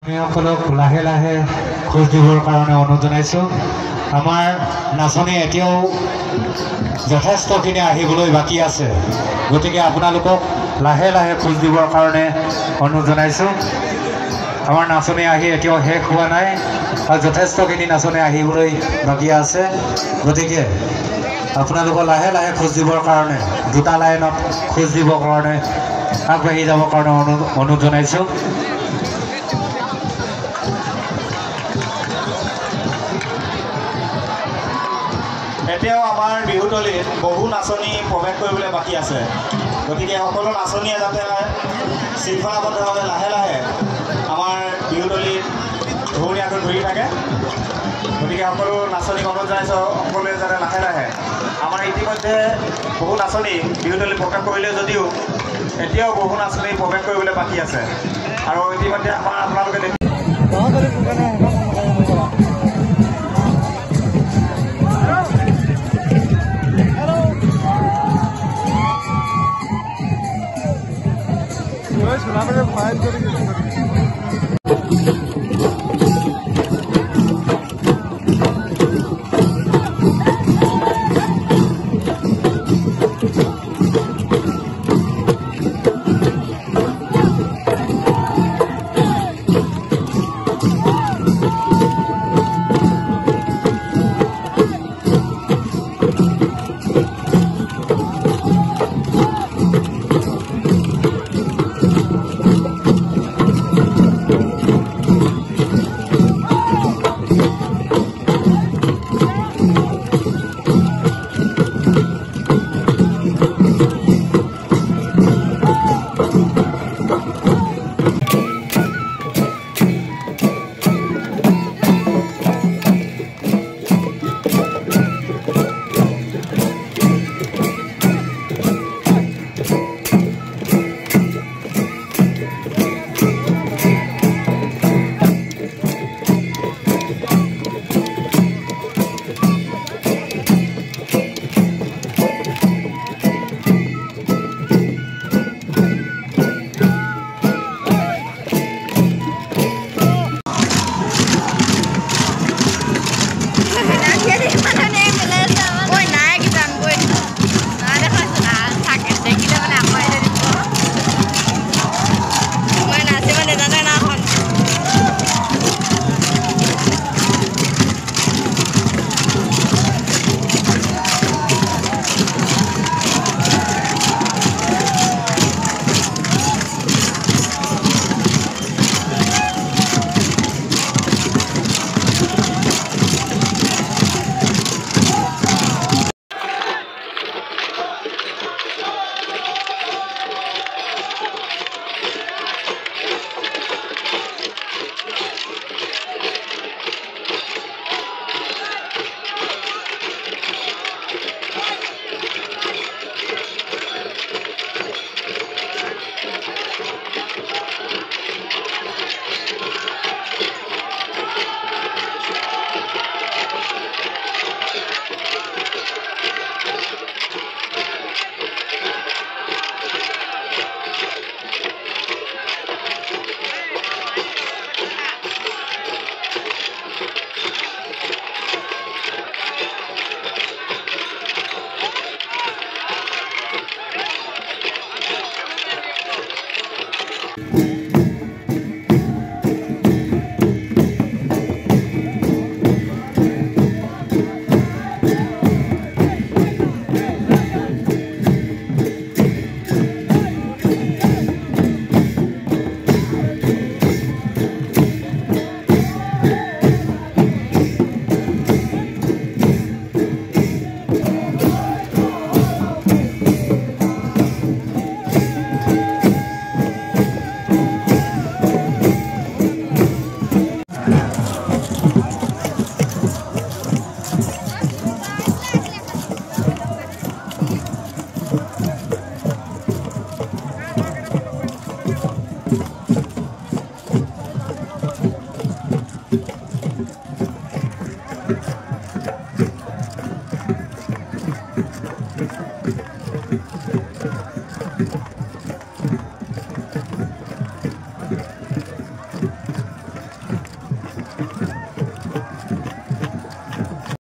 সকলক লাহে লাহে খোজ দিবৰ কাৰণে অনুৰোধ জনাইছোঁ। আমাৰ নাচনী এতিয়াও যথেষ্টখিনি আহিবলৈ বাকী আছে, গতিকে আপোনালোকক লাহে লাহে খোজ দিবৰ কাৰণে অনুৰোধ জনাইছোঁ। আমাৰ নাচনী আহি এতিয়াও শেষ হোৱা নাই আৰু যথেষ্টখিনি নাচনী আহিবলৈ বাকী আছে, গতিকে আপোনালোকক লাহে লাহে খোজ দিবৰ কাৰণে দুটা লাইনত খোজ দিবৰ কাৰণে আগবাঢ়ি যাবৰ কাৰণে অনুৰোধ জনাইছোঁ। এতিয়াও আমাৰ বিহুতলীত বহু নাচনী প্ৰৱেশ কৰিবলৈ বাকী আছে, গতিকে সকলো নাচনীয়ে যাতে শৃংখলাবদ্ধভাৱে লাহে লাহে আমাৰ বিহুতলীত ধুনীয়াকৈ ঘূৰি থাকে, গতিকে সকলো নাচনীক অনুৰোধ জনাইছোঁ সকলোৱে যাতে লাহে লাহে। আমাৰ ইতিমধ্যে বহু নাচনী বিহুতলীত প্ৰৱেশ কৰিলে যদিও এতিয়াও বহু নাচনী প্ৰৱেশ কৰিবলৈ বাকী আছে, আৰু ইতিমধ্যে আপোনালোকে